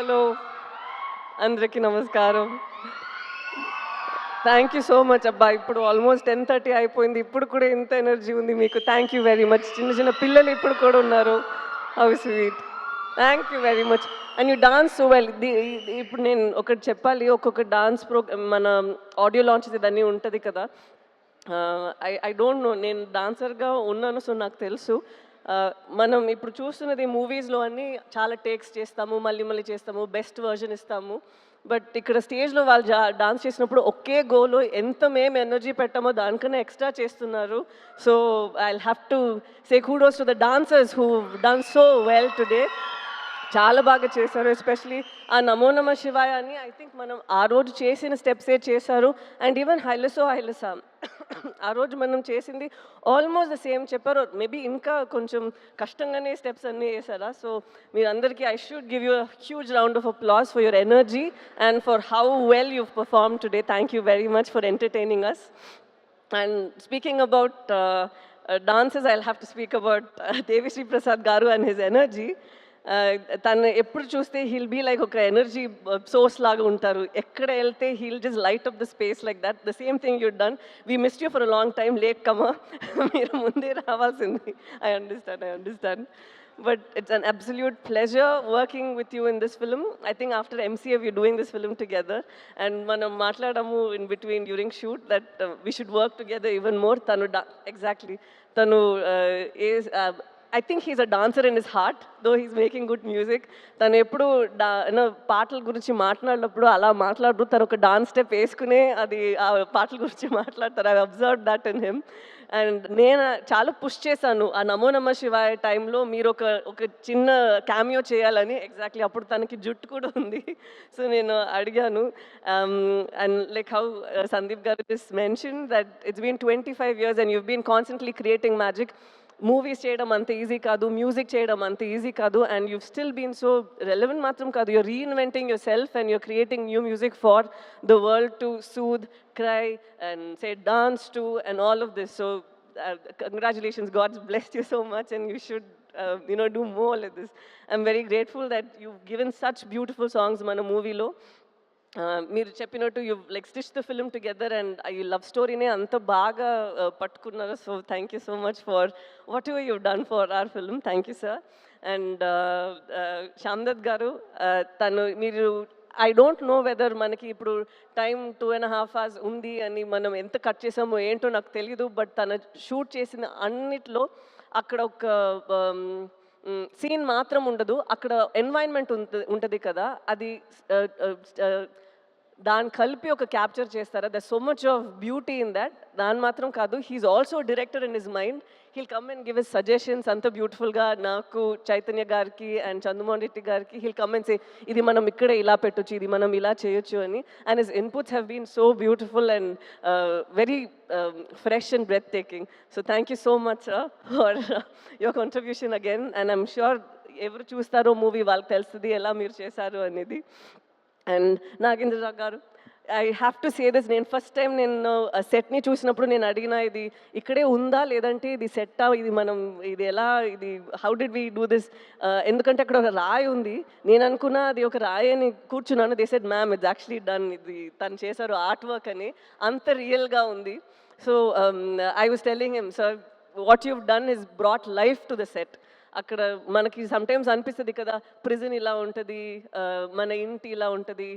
Hello అందరికీ నమస్కారం. Thank you so much అబ్బా. ఇప్పుడు ఆల్మోస్ట్ 10:30 అయిపోయింది. ఇప్పుడు కూడా ఇంత ఎనర్జీ ఉంది మీకు. Thank you very much. చిన్న చిన్న పిల్లలు ఇప్పుడు కూడా ఉన్నారు. How sweet. Thank you very much. And you dance so well. ఇప్పుడు నేను ఒకటి చెప్పాలి. ఒక్కొక్క డాన్స్ మన ఆడియో లాంచ్ ఇదన్నీ ఉంటుంది కదా. ఐ డోంట్ నో, నేను డాన్సర్గా ఉన్నాను, సో నాకు తెలుసు. మనం ఇప్పుడు చూస్తున్నది మూవీస్లో అన్నీ చాలా టేక్స్ చేస్తాము, మళ్ళీ మళ్ళీ చేస్తాము, బెస్ట్ వర్జన్ ఇస్తాము. బట్ ఇక్కడ స్టేజ్లో వాళ్ళు డాన్స్ చేసినప్పుడు ఒకే గోలో ఎంత మేము ఎనర్జీ పెట్టామో దానికన్నా ఎక్స్ట్రా చేస్తున్నారు. So I have to say kudos to the dancers who done so well today. చాలా బాగా చేశారు. ఎస్పెషలీ ఆ నమో నమ శివాయ అని ఐ థింక్ మనం ఆ రోజు చేసిన స్టెప్సే చేశారు. అండ్ ఈవెన్ హైలసో హైలసా ఆ రోజు మనం చేసింది ఆల్మోస్ట్ ద సేమ్ చెప్పారు. మేబీ ఇంకా కొంచెం కష్టంగానే స్టెప్స్ అన్నీ వేసారా. సో మీరందరికీ I should give you huge round of applause for your energy and for how well you perform today. Thank you very much for entertaining us. And speaking about dances, I'll have to speak about Devi Sri Prasad Garu and his energy. తను ఎప్పుడు చూస్తే he'll be like ఒక energy source లాగా ఉంటారు. ఎక్కడ వెళ్తే he'll just light up the space like that. The same thing you done. We missed you for a long time. Late కమా, మీరు ముందే రావాల్సింది. I understand. But it's an absolute pleasure working with you in this film. I think after MCA we're doing this film together, and manam matladamu in between during shoot that we should work together even more. Tanu exactly. Tanu is I think he's a dancer in his heart, though he's making good music. తను ఎప్పుడు పాటల గురించి మాట్లాడినప్పుడు అలా మాట్లాడరు. తను ఒక dance step వేసుకునే అది ఆ పాటల గురించి మాట్లాడతారు. I observe that in him. And నేను చాలా పుష్ చేశాను ఆ నమో నమ శివాయ టైంలో మీరు ఒక చిన్న క్యామియో చేయాలని. ఎగ్జాక్ట్లీ అప్పుడు తనకి జుట్టు కూడా ఉంది. సో నేను అడిగాను. And like how Sandeep garu just mention that it's been 25 years and you've been constantly creating magic. Movies చేయడం అంత ఈజీ కాదు, మ్యూజిక్ చేయడం అంత ఈజీ కాదు. And you still been so relevant మాత్రం కాదు, you're reinventing yourself and you're creating new music for the world to soothe, cry and say dance to and all of this. So congratulations, God's blessed you so much and you should do more like this. I'm very grateful that you've given such beautiful songs మన మూవీలో. మీరు చెప్పినట్టు you like stitch the film together and ఈ love స్టోరీనే అంత బాగా పట్టుకున్నారు. So thank you so much for whatever you done for our film. Thank you sir. And Shyamdutt garu, తను మీరు ఐ డోంట్ నో వెదర్ మనకి ఇప్పుడు టైం 2.5 hours ఉంది అని మనం ఎంత కట్ చేసామో ఏంటో నాకు తెలీదు. బట్ తను షూట్ చేసిన అన్నిట్లో అక్కడ ఒక సీన్ మాత్రం ఉండదు, అక్కడ ఎన్వైర్న్మెంట్ ఉంటుంది కదా, అది దాన్ని కలిపి ఒక క్యాప్చర్ చేస్తారా. The so much of beauty in that. దాని మాత్రం కాదు, he's also director in his mind. He'll come and give his suggestions అంత బ్యూటిఫుల్గా. నాకు చైతన్య గారికి అండ్ చంద్రమోహన్ రెడ్డి గారికి హీల్ కమ్ అండ్ సే ఇది మనం ఇక్కడే ఇలా పెట్టొచ్చు, ఇది మనం ఇలా చేయొచ్చు అని. And his inputs have been so beautiful and very fresh and breathtaking. So thank you so much for your contribution again. And I'm sure ఎవరు చూస్తారో మూవీ వాళ్ళకి తెలుస్తుంది ఎలా మీరు చేశారు అనేది. అండ్ నాగేంద్రరావు గారు, I have to say this. నేను ఫస్ట్ టైం నేను సెట్ని చూసినప్పుడు నేను అడిగిన ఇది ఇక్కడే ఉందా లేదంటే ఇది సెట్టా, ఇది మనం ఇది ఎలా, ఇది how did we do this, ఎందుకంటే అక్కడ ఒక రాయి ఉంది. నేను అనుకున్నా అది ఒక రాయి అని కూర్చున్నాను. They said ma'am it's actually done, ఇది తను చేశారు ఆర్ట్ వర్క్ అని. అంత రియల్గా ఉంది. So I was telling him, sir what you've done is brought life to the set. అక్కడ మనకి సమ్టైమ్స్ అనిపిస్తుంది కదా, ప్రిజన్ ఇలా ఉంటుంది, మన ఇంటి ఇలా ఉంటుంది.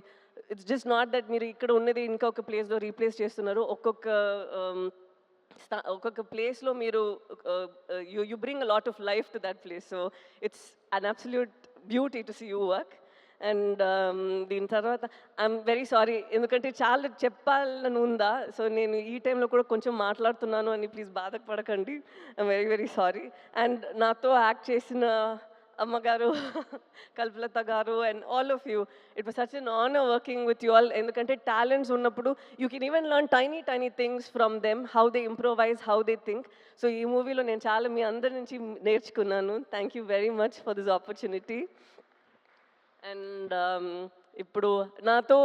ఇట్స్ జస్ట్ నాట్ దట్ మీరు ఇక్కడ ఉన్నది ఇంకొక ప్లేస్లో రీప్లేస్ చేస్తున్నారు. ఒక్కొక్క ప్లేస్లో మీరు you bring a lot of life to that place. So it's an absolute beauty to see you work. And దీని తర్వాత ఐఎమ్ వెరీ సారీ, ఎందుకంటే చాలా చెప్పాలని ఉందా. సో నేను ఈ టైంలో కూడా కొంచెం మాట్లాడుతున్నాను అని ప్లీజ్ బాధపడకండి. I'm very very sorry. And నాతో యాక్ట్ చేసిన అమ్మగారు, కల్పలత గారు and all of you, it was such N honour working with you all. ఎందుకంటే టాలెంట్స్ ఉన్నప్పుడు you can even learn tiny things from them, how they improvise, how they think. So ఈ మూవీలో నేను చాలా మీ అందరి నుంచి నేర్చుకున్నాను. Thank you very much for this opportunity. And ఇప్పుడు నాతో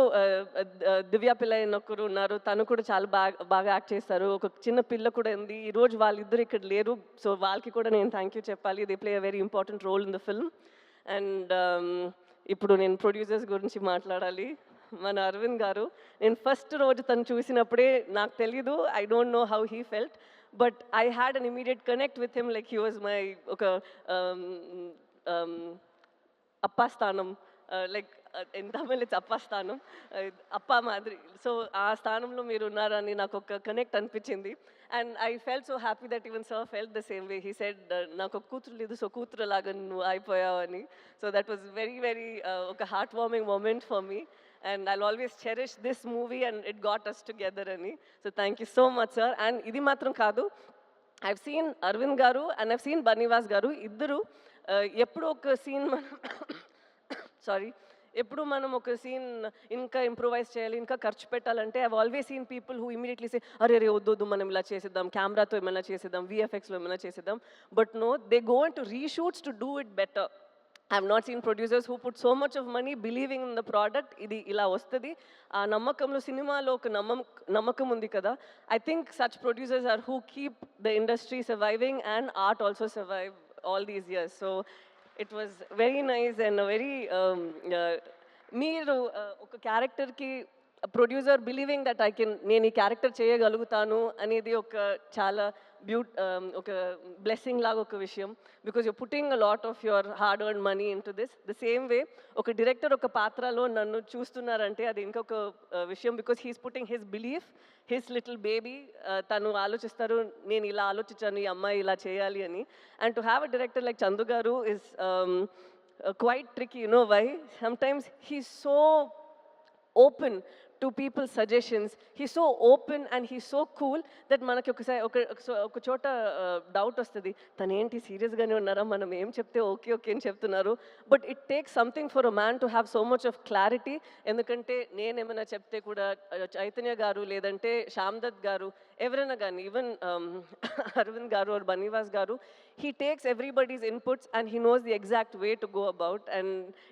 దివ్య పిల్ల ఒకరు ఉన్నారు. తను కూడా చాలా బాగా యాక్ట్ చేస్తారు. ఒక చిన్న పిల్ల కూడా ఉంది. ఈరోజు వాళ్ళిద్దరు ఇక్కడ లేరు. సో వాళ్ళకి కూడా నేను థ్యాంక్ యూ చెప్పాలి. They play a very important role in the film. And ఇప్పుడు నేను ప్రొడ్యూసర్స్ గురించి మాట్లాడాలి. మన అరవింద్ గారు, నేను ఫస్ట్ రోజు తను చూసినప్పుడే నాకు తెలీదు, I don't know how he felt, but I had an immediate connect with him, like he was my ఒక అప్పా స్థానం, లైక్ ఇన్ తమిళ్ ఇట్స్ అప్పా స్థానం, అప్పా మాదిరి. సో ఆ స్థానంలో మీరు ఉన్నారని నాకు ఒక కనెక్ట్ అనిపించింది. And I felt so happy that even sir felt the same way. He said నాకు ఒక కూతురు లేదు, సో కూతురు లాగా నువ్వు అయిపోయావని. So that was very very ఒక heart warming moment for me. And I'll always cherish this movie and it got us together ani. So thank you so much, sir. And idi matram kaadu, I've seen Arvind garu and I've seen Banivas garu iddaru eppudu oka scene manam sorry, ఎప్పుడు మనం ఒక scene ఇంకా improvise చేయాలి, ఇంకా ఖర్చు పెట్టాలంటే I always seen people who immediately say అరే రే వద్దు మనం ఇలా చేసేద్దాం, కెమెరాతో ఏమైనా చేసేద్దాం, విఎఫ్ఎక్స్లో ఏమైనా చేసేద్దాం. But no, they go into reshoots to do it better. I have not seen producers who put so much of money believing in the product. ఇది ఇలా వస్తుంది, ఆ నమ్మకంలో సినిమాలో ఒక నమ్మకం ఉంది కదా. I think such producers are who keep the industry surviving and art also survive all these years. So it was very nice and a very మీరు ఒక క్యారెక్టర్కి ప్రొడ్యూసర్ బిలీవింగ్ దట్ నేను ఈ క్యారెక్టర్ చేయగలుగుతాను అనేది ఒక చాలా ఒక బ్లెస్సింగ్ లాగా ఒక విషయం. Because you putting a lot of your hard earn money in to this. The same వే ఒక డైరెక్టర్ ఒక పాత్రలో నన్ను చూస్తున్నారంటే అది ఇంకొక విషయం. Because he's putting his belief, his little baby. తను ఆలోచిస్తారు నేను ఇలా ఆలోచించాను, ఈ అమ్మాయి ఇలా చేయాలి అని. And to have a director like Chandu గారు is quite tricky, you know why? Sometimes he's so open to people's suggestions. He's so open and he's so cool that మనకి ఒక చోట డౌట్ వస్తుంది, తను ఏంటి సీరియస్గానే ఉన్నారా, మనం ఏం చెప్తే ఓకే ఓకే అని చెప్తున్నారు. But it takes something for a man to have so much of clarity. ఎందుకంటే నేనేమైనా చెప్తే కూడా చైతన్య గారు లేదంటే శ్యామ్ దత్ గారు ఎవరైనా కానీ, ఈవెన్ అరవింద్ గారు ఆర్ బనీవాస్ గారు, he takes everybody's inputs and he knows the exact way to go about. And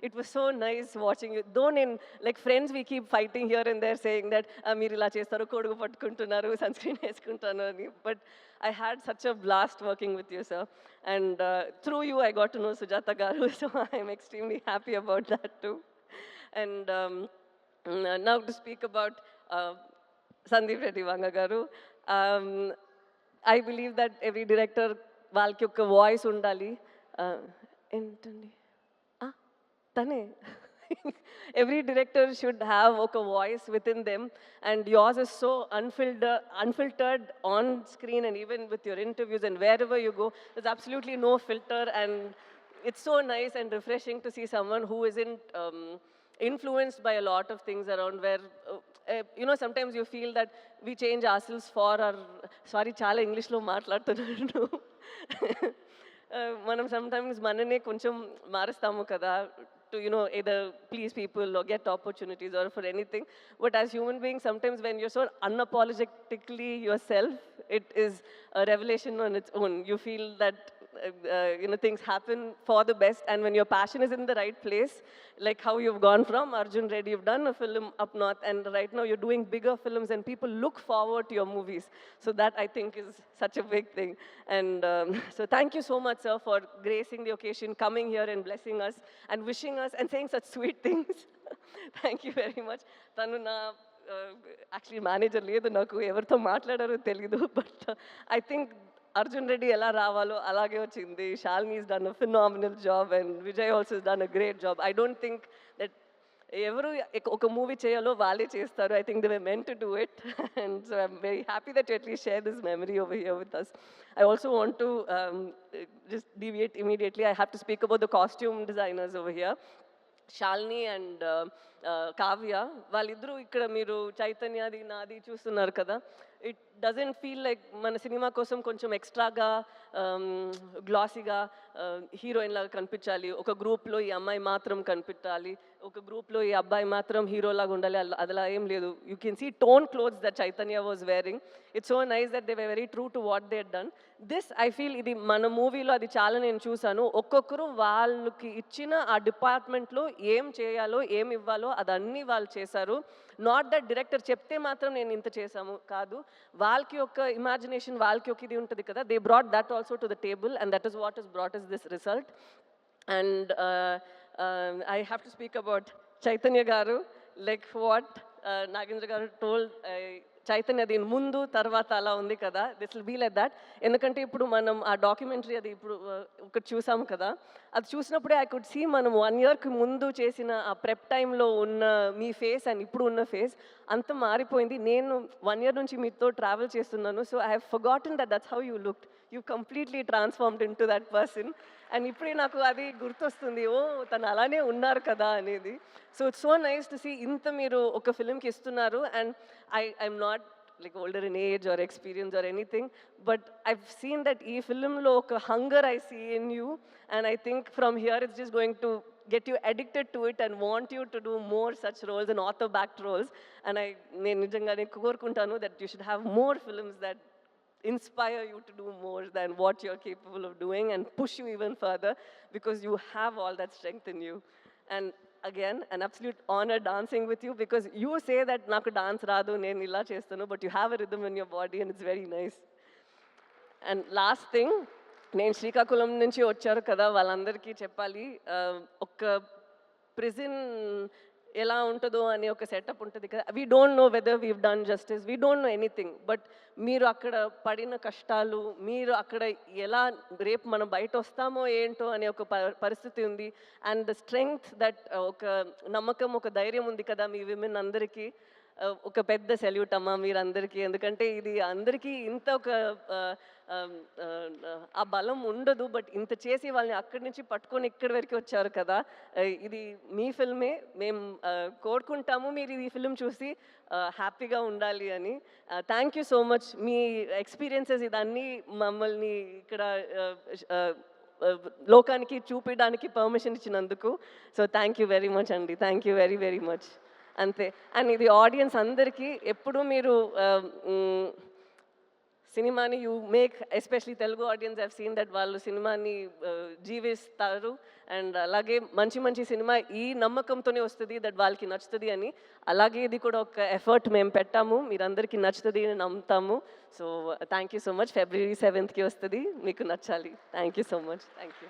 it was so nice watching you. Though in like friends we keep fighting here and there saying that meer ila chestaru, kodugu pattukuntunnaru, sunscreen eskuntunnaru ani. But I had such a blast working with you, sir. And through you I got to know Sujata garu, so I am extremely happy about that too. And now to speak about Sandeep Reddy Vanga garu, I believe that every director వాళ్ళకి ఒక voice ఉండాలి. ఏంటండి తనే every director should have a voice within them, and yours is so unfiltered on screen and even with your interviews and wherever you go, there's absolutely no filter. And it's so nice and refreshing to see someone who isn't influenced by a lot of things around, where you know, sometimes you feel that we change ourselves for our, sorry చాలా ఇంగ్లీష్లో మాట్లాడుతున్నాను, మనం sometimes మననే కొంచెం మారుస్తాము కదా, to, you know, either please people or get opportunities or for anything. But as human beings, sometimes when you're so unapologetically yourself, it is a revelation on its own. You feel that you know, things happen for the best, and when your passion is in the right place, like how you've gone from Arjun Reddy, you've done a film up north, and right now you're doing bigger films and people look forward to your movies. So that, I think, is such a big thing. And so thank you so much, sir, for gracing the occasion, coming here and blessing us and wishing us and saying such sweet things. Thank you very much. Tanu na actually manager ledu, naku evartho maatladaro teliyadu, but I think Arjun Reddy ఎలా రావాలో అలాగే వచ్చింది. Shalini has done a phenomenal job and Vijay also has done a great job. I don't think that ఎవరు ఒక movie చేయాలో వాళ్ళే చేస్తారు. I think they were meant to do it. And so I'm very happy that you at least share this memory over here with us. I also want to just deviate immediately. I have to speak about the costume designers over here. Shalini and Kavya, వాళ్ళిద్దరూ ఇక్కడ మీరు చైతన్యది నాది చూస్తున్నారు కదా. It doesn't feel like మన cinema కోసం కొంచెం ఎక్స్ట్రాగా గ్లాసీగా హీరోయిన్ లాగా కనిపించాలి, ఒక గ్రూప్లో ఈ అమ్మాయి మాత్రం కనిపించాలి, ఒక గ్రూప్లో ఈ అబ్బాయి మాత్రం హీరోలాగా ఉండాలి, అలా ఏం లేదు. You can see torn clothes that Chaitanya was wearing. It's so nice that they were very true to what they had done. This I feel ఇది మన మూవీలో అది చాలా నేను చూశాను. ఒక్కొక్కరు వాళ్ళకి ఇచ్చిన ఆ డిపార్ట్మెంట్లో ఏం చేయాలో ఏం ఇవ్వాలో అదన్నీ వాళ్ళు చేశారు. నాట్ దట్ డైరెక్టర్ చెప్తే మాత్రం నేను ఇంత చేశాము కాదు, వాళ్ళకి ఒక ఇమాజినేషన్, వాళ్ళకి ఒక ఇది ఉంటుంది కదా. They brought that also to the table, and that is what is brought is this result. And I have to speak about Chaitanya Garu, like what Nagendra Garu told. Chaitanya దీని ముందు తర్వాత అలా ఉంది కదా, this will be like that. ఎందుకంటే ఇప్పుడు మనం ఆ డాక్యుమెంటరీ అది ఇప్పుడు ఒకటి చూసాము కదా, అది చూసినప్పుడే ఐ కుడ్ సీ మనం 1 yearకి ముందు చేసిన ఆ ప్రెప్ టైంలో ఉన్న మీ ఫేస్ అండ్ ఇప్పుడు ఉన్న ఫేస్ అంత మారిపోయింది. నేను 1 year నుంచి మీతో ట్రావెల్ చేస్తున్నాను, so I have forgotten that's how you looked. You completely transformed in to that person. And ఇప్పుడే నాకు అది గుర్తొస్తుంది, ఓ తను అలానే ఉన్నారు కదా అనేది. So it's so nice to see ఇంత మీరు ఒక ఫిలింకి ఇస్తున్నారు. And I'm not like older in age or experience or anything, but I've seen that ee film lo oka hunger I see in you, and I think from here it's just going to get you addicted to it and want you to do more such roles and author backed roles. And నేను నిజంగానే కోరుకుంటాను that you should have more films that inspire you to do more than what you're capable of doing and push you even further, because you have all that strength in you. And again, an absolute honor dancing with you, because you say that naku dance raadu, nenu illa chestanu, but you have a rhythm in your body and it's very nice. And last thing, నేను శ్రీకాకుళం నుంచి వచ్చారు కదా, వాళ్ళందరికీ చెప్పాలి, ఒక prison ఎలా ఉంటుందో అని ఒక సెటప్ ఉంటుంది కదా. We don't know whether weave done justice, we don't know anything, but మీరు అక్కడ పడిన కష్టాలు, మీరు అక్కడ ఎలా రేపు మనం బయట వస్తామో ఏంటో అనే ఒక పరిస్థితి ఉంది. అండ్ ద స్ట్రెంగ్త్ దట్, ఒక నమ్మకం, ఒక ధైర్యం ఉంది కదా మీ విమెన్ అందరికీ. ఒక పెద్ద సెల్యూట్ అమ్మా మీరందరికీ. ఎందుకంటే ఇది అందరికీ ఇంత ఒక ఆ బలం ఉండదు, బట్ ఇంత చేసి వాళ్ళని అక్కడి నుంచి పట్టుకొని ఇక్కడి వరకు వచ్చారు కదా. ఇది మీ ఫిల్మే, మేము కోరుకుంటాము మీరు ఈ ఫిల్మ్ చూసి హ్యాపీగా ఉండాలి అని. థ్యాంక్ యూ సో మచ్, మీ ఎక్స్పీరియన్సెస్ ఇదన్నీ మమ్మల్ని ఇక్కడ లోకానికి చూపించడానికి పర్మిషన్ ఇచ్చినందుకు. So thank you very much అండి, thank you very very much. అంతే. అండ్ ఇది ఆడియన్స్ అందరికీ, ఎప్పుడు మీరు సినిమాని you make, especially Telugu audience, I've seen that వాళ్ళు సినిమాని జీవిస్తారు. అండ్ అలాగే మంచి మంచి సినిమా ఈ నమ్మకంతోనే వస్తుంది దట్ వాళ్ళకి నచ్చుతుంది అని. అలాగే ఇది కూడా ఒక ఎఫర్ట్ మేము పెట్టాము, మీరందరికీ నచ్చుతుంది అని నమ్ముతాము. So thank you so much. February 7th వస్తుంది, మీకు నచ్చాలి. Thank you so much. Thank you.